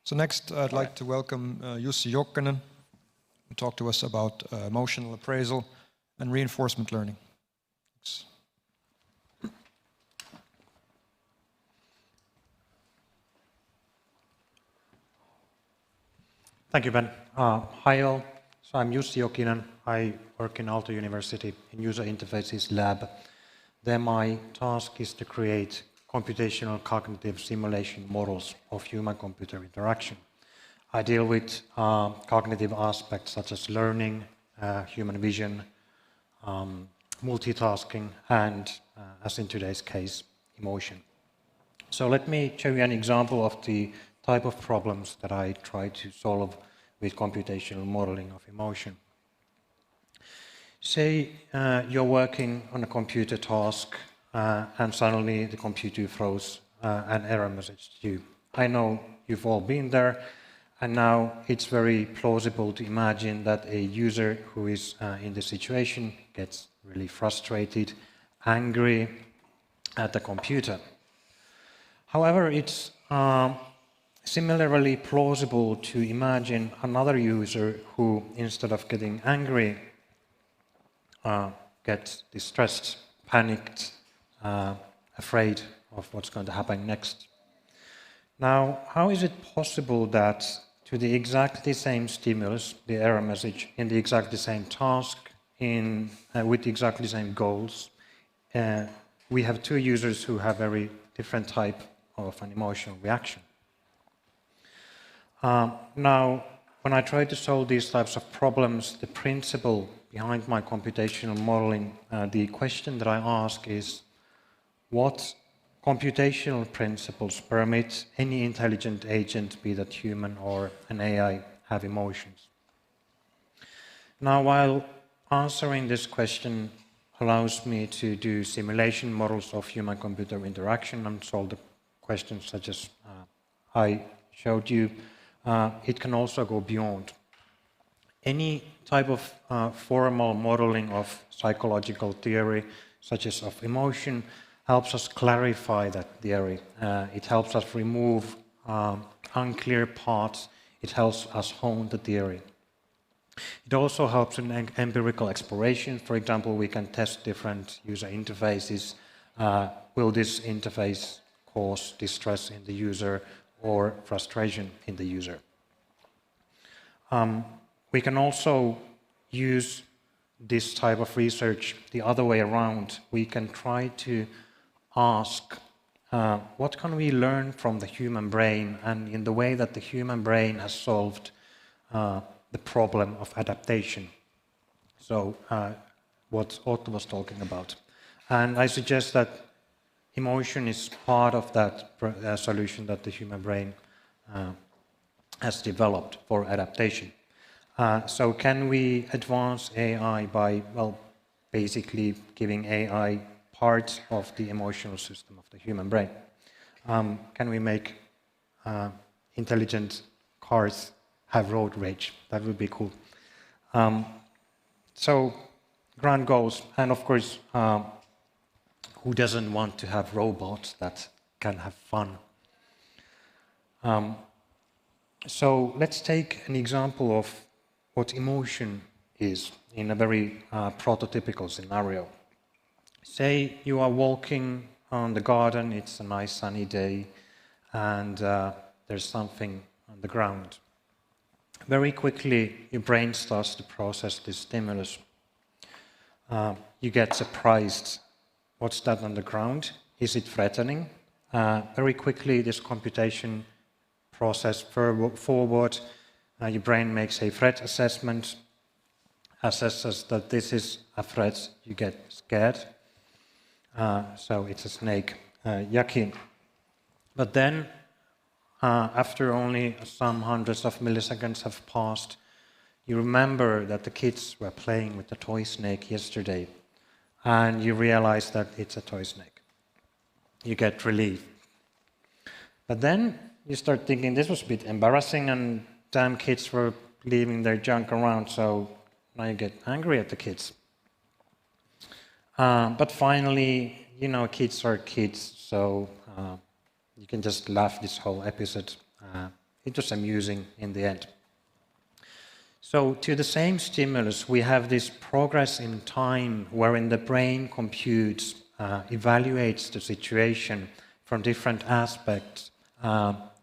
So next, I'd like to welcome Jussi Jokinen to talk to us about emotional appraisal and reinforcement learning. Thanks. Thank you, Ben. Hi all. So I'm Jussi Jokinen. I work in Aalto University in User Interfaces Lab. There my task is to create computational cognitive simulation models of human-computer interaction. I deal with cognitive aspects such as learning, human vision, multitasking, and, as in today's case, emotion. So let me show you an example of the type of problems that I try to solve with computational modeling of emotion. Say you're working on a computer task and suddenly the computer throws an error message to you. I know you've all been there, and now it's very plausible to imagine that a user who is in this situation gets really frustrated, angry at the computer. However, it's similarly plausible to imagine another user who, instead of getting angry, gets distressed, panicked, afraid of what's going to happen next. Now, how is it possible that to the exactly same stimulus, the error message, in the exactly same task, with the exactly same goals, we have two users who have very different type of an emotional reaction? Now, when I try to solve these types of problems, the principle behind my computational modeling, the question that I ask is, what computational principles permit any intelligent agent, be that human or an AI, have emotions? Now, while answering this question allows me to do simulation models of human-computer interaction and solve the questions such as I showed you, it can also go beyond. Any type of formal modeling of psychological theory, such as of emotion, helps us clarify that theory. It helps us remove unclear parts. It helps us hone the theory. It also helps in empirical exploration. For example, we can test different user interfaces. Will this interface cause distress in the user or frustration in the user? We can also use this type of research the other way around. We can try to ask, what can we learn from the human brain and in the way that the human brain has solved the problem of adaptation? So what Otto was talking about. And I suggest that emotion is part of that solution that the human brain has developed for adaptation. So can we advance AI by, well, basically giving AI parts of the emotional system of the human brain? Can we make intelligent cars have road rage? That would be cool. So grand goals, and of course, who doesn't want to have robots that can have fun? So let's take an example of what emotion is in a very prototypical scenario. Say you are walking on the garden, it's a nice sunny day, and there's something on the ground. Very quickly, your brain starts to process this stimulus. You get surprised. What's that on the ground? Is it threatening? Very quickly, this computation process forward. Your brain makes a threat assessment, assesses that this is a threat. You get scared. So it's a snake. Yucky. But then, after only some hundreds of milliseconds have passed, you remember that the kids were playing with the toy snake yesterday, and you realize that it's a toy snake. You get relief. But then you start thinking this was a bit embarrassing, and damn kids were leaving their junk around, so now you get angry at the kids. But finally, you know, kids are kids, so you can just laugh this whole episode. it was amusing in the end. So to the same stimulus, we have this progress in time wherein the brain computes, evaluates the situation from different aspects,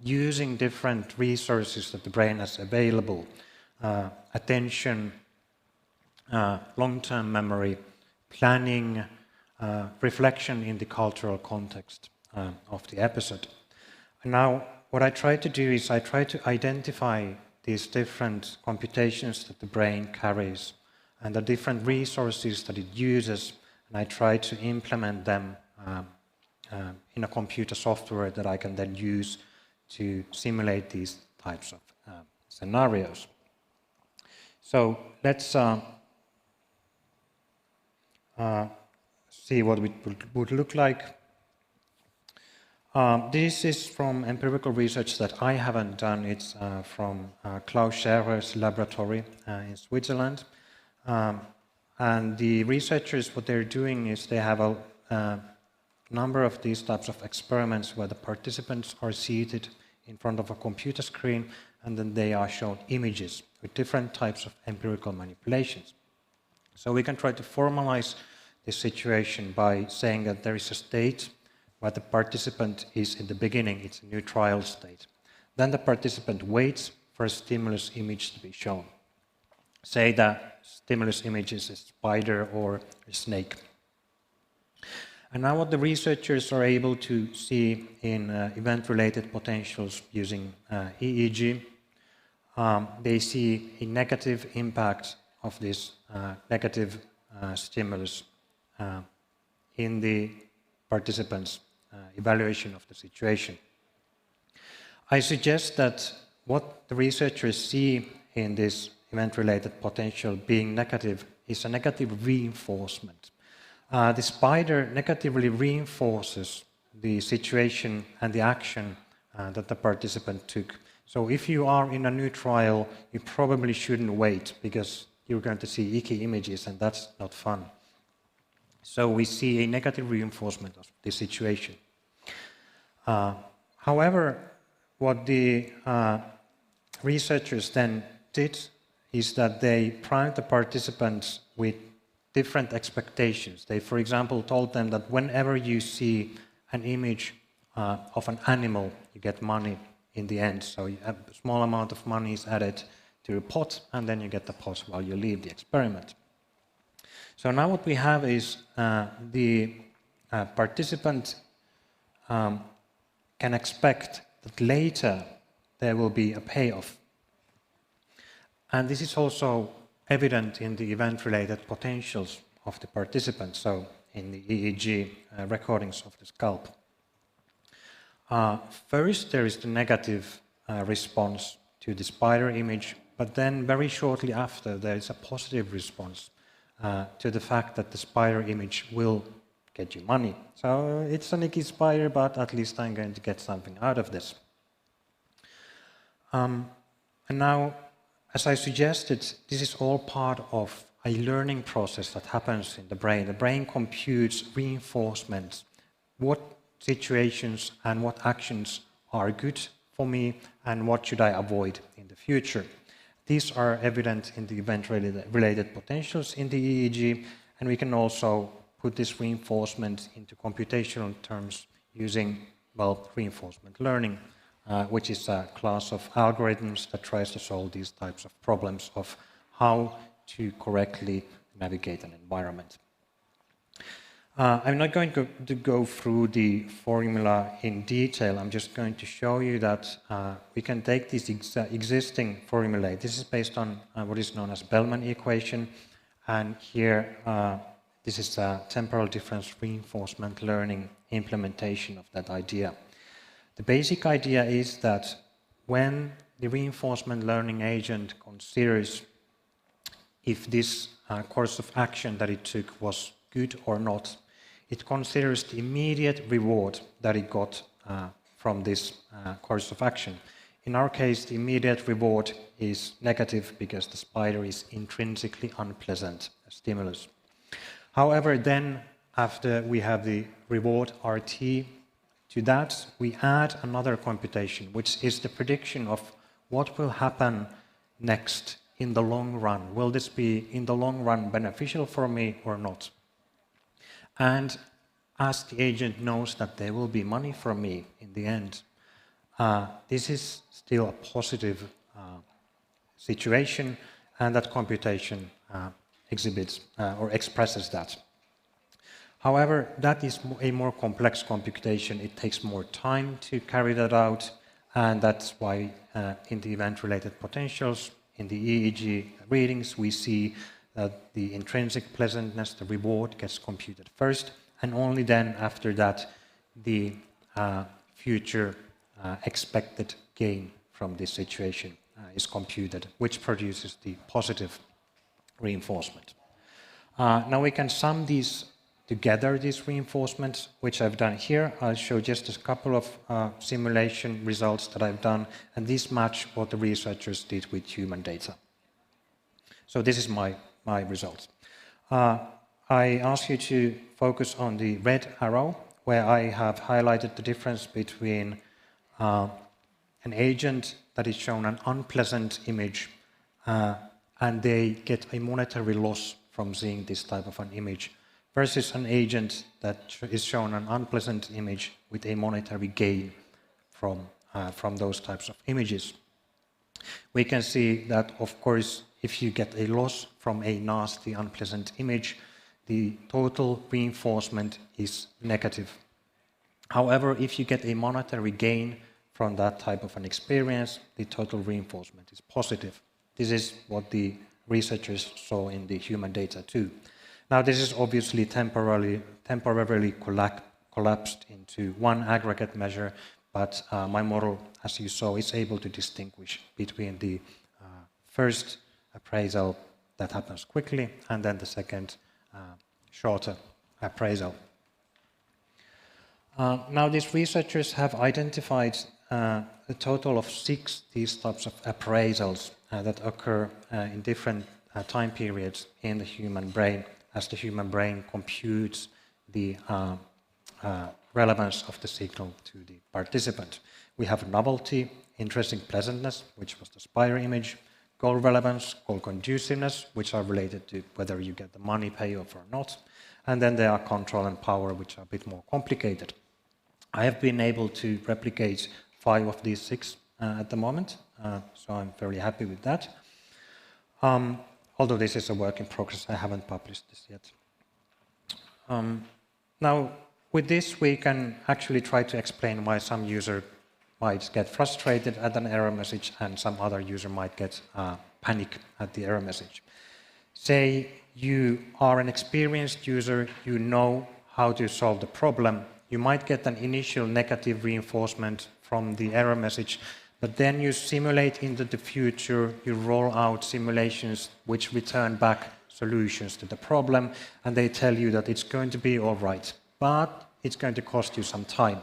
using different resources that the brain has available, attention, long-term memory, planning, reflection in the cultural context of the episode. And now, what I try to do is I try to identify these different computations that the brain carries and the different resources that it uses, and I try to implement them in a computer software that I can then use to simulate these types of scenarios. So let's see what it would look like. This is from empirical research that I haven't done. It's from Klaus Scherer's laboratory in Switzerland. And the researchers, what they're doing is they have a number of these types of experiments where the participants are seated in front of a computer screen, and then they are shown images with different types of empirical manipulations. So we can try to formalize this situation by saying that there is a state where the participant is in the beginning, it's a new trial state. Then the participant waits for a stimulus image to be shown. Say that stimulus image is a spider or a snake. And now what the researchers are able to see in event-related potentials using EEG, they see a negative impact of this negative stimulus in the participants' evaluation of the situation. I suggest that what the researchers see in this event-related potential being negative is a negative reinforcement. The spider negatively reinforces the situation and the action that the participant took. So if you are in a new trial, you probably shouldn't wait because you're going to see icky images and that's not fun. So we see a negative reinforcement of the situation. However, what the researchers then did is that they primed the participants with different expectations. They, for example, told them that whenever you see an image of an animal, you get money in the end. So a small amount of money is added to a pot, and then you get the pot while you leave the experiment. So now what we have is the participant can expect that later there will be a payoff. And this is also evident in the event-related potentials of the participants, so in the EEG recordings of the scalp. First, there is the negative response to the spider image, but then very shortly after, there is a positive response to the fact that the spider image will get you money. So it's a nicky spider, but at least I'm going to get something out of this. And now, as I suggested, this is all part of a learning process that happens in the brain. The brain computes reinforcements. What situations and what actions are good for me and what should I avoid in the future? These are evident in the event-related potentials in the EEG, and we can also put this reinforcement into computational terms using, well, reinforcement learning, which is a class of algorithms that tries to solve these types of problems of how to correctly navigate an environment. I'm not going to go through the formula in detail. I'm just going to show you that we can take this existing formula. This is based on what is known as Bellman equation, and here this is a temporal difference reinforcement learning implementation of that idea. The basic idea is that when the reinforcement learning agent considers if this course of action that it took was good or not, it considers the immediate reward that it got from this course of action. In our case, the immediate reward is negative because the spider is intrinsically unpleasant stimulus. However, then after we have the reward RT To that, we add another computation, which is the prediction of what will happen next in the long run. Will this be, in the long run, beneficial for me or not? And as the agent knows that there will be money for me in the end, this is still a positive situation, and that computation exhibits or expresses that. However, that is a more complex computation. It takes more time to carry that out, and that's why in the event-related potentials, in the EEG readings, we see that the intrinsic pleasantness, the reward, gets computed first, and only then after that the future expected gain from this situation is computed, which produces the positive reinforcement. Now we can sum these together, these reinforcements, which I've done here. I'll show just a couple of simulation results that I've done, and these match what the researchers did with human data. So this is my results. I ask you to focus on the red arrow, where I have highlighted the difference between an agent that is shown an unpleasant image, and they get a monetary loss from seeing this type of an image, versus an agent that is shown an unpleasant image with a monetary gain from those types of images. We can see that, of course, if you get a loss from a nasty, unpleasant image, the total reinforcement is negative. However, if you get a monetary gain from that type of an experience, the total reinforcement is positive. This is what the researchers saw in the human data too. Now, this is obviously temporarily collapsed into one aggregate measure, but my model, as you saw, is able to distinguish between the first appraisal that happens quickly and then the second shorter appraisal. Now, these researchers have identified a total of 6 these types of appraisals that occur in different time periods in the human brain, as the human brain computes the relevance of the signal to the participant. We have novelty, interesting pleasantness, which was the spire image, goal relevance, goal conduciveness, which are related to whether you get the money payoff or not, and then there are control and power, which are a bit more complicated. I have been able to replicate 5 of these 6 at the moment, so I'm very happy with that. Although this is a work in progress, I haven't published this yet. Now, with this, we can actually try to explain why some user might get frustrated at an error message and some other user might get panic at the error message. Say you are an experienced user, you know how to solve the problem. You might get an initial negative reinforcement from the error message, but then you simulate into the future, you roll out simulations which return back solutions to the problem, and they tell you that it's going to be all right, but it's going to cost you some time.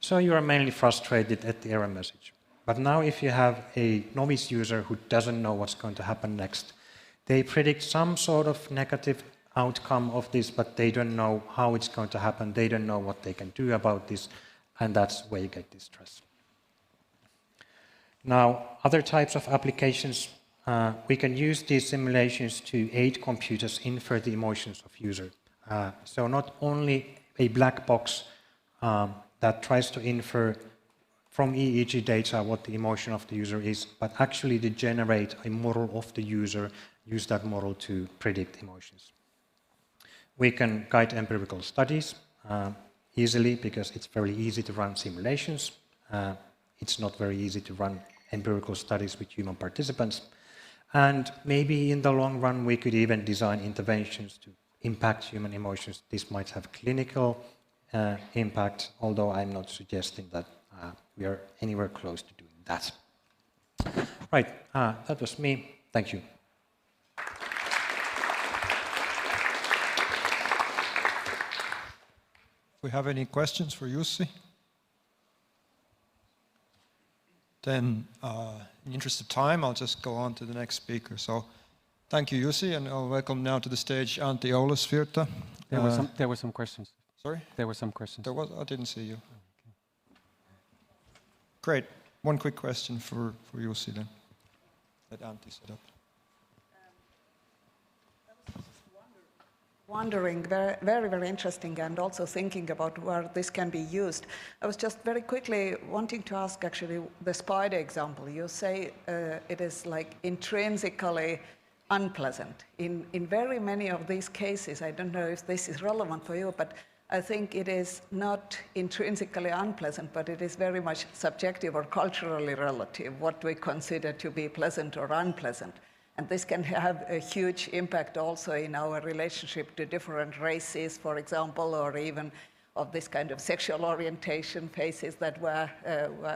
So you are mainly frustrated at the error message. But now if you have a novice user who doesn't know what's going to happen next, they predict some sort of negative outcome of this, but they don't know how it's going to happen, they don't know what they can do about this, and that's where you get this stress. Now, other types of applications, we can use these simulations to aid computers infer the emotions of user. So not only a black box that tries to infer from EEG data what the emotion of the user is, but actually to generate a model of the user, use that model to predict emotions. We can guide empirical studies easily because it's very easy to run simulations. It's not very easy to run empirical studies with human participants. And maybe in the long run, we could even design interventions to impact human emotions. This might have clinical impact, although I'm not suggesting that we are anywhere close to doing that. Right, that was me. Thank you. If we have any questions for Jussi, then in the interest of time, I'll just go on to the next speaker. So thank you, Jussi, and I'll welcome now to the stage Antti Oulasvirta. There were some questions. Sorry? There were some questions. There was? I didn't see you. Great. One quick question for Jussi then. Let Antti set up. Wondering, very, very interesting, and also thinking about where this can be used. I was just very quickly wanting to ask, actually, the spider example. You say it is like intrinsically unpleasant. In very many of these cases, I don't know if this is relevant for you, but I think it is not intrinsically unpleasant, but it is very much subjective or culturally relative, what we consider to be pleasant or unpleasant. And this can have a huge impact also in our relationship to different races, for example, or even of this kind of sexual orientation phases that were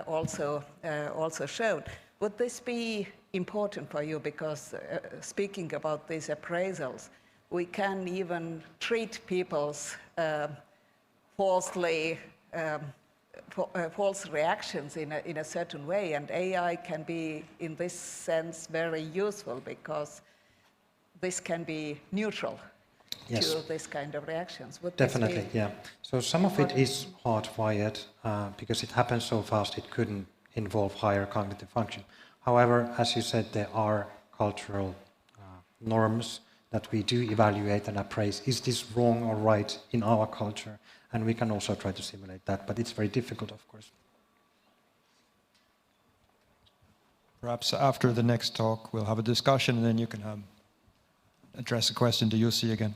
also shown. Would this be important for you? Because speaking about these appraisals, we can even treat people's false reactions in a certain way, and AI can be, in this sense, very useful because this can be neutral to this kind of reactions. Would Definitely, yeah. So some of it is hardwired because it happens so fast it couldn't involve higher cognitive function. However, as you said, there are cultural norms that we do evaluate and appraise. Is this wrong or right in our culture? And we can also try to simulate that, but it's very difficult, of course. Perhaps after the next talk, we'll have a discussion, and then you can address a question to Jussi again.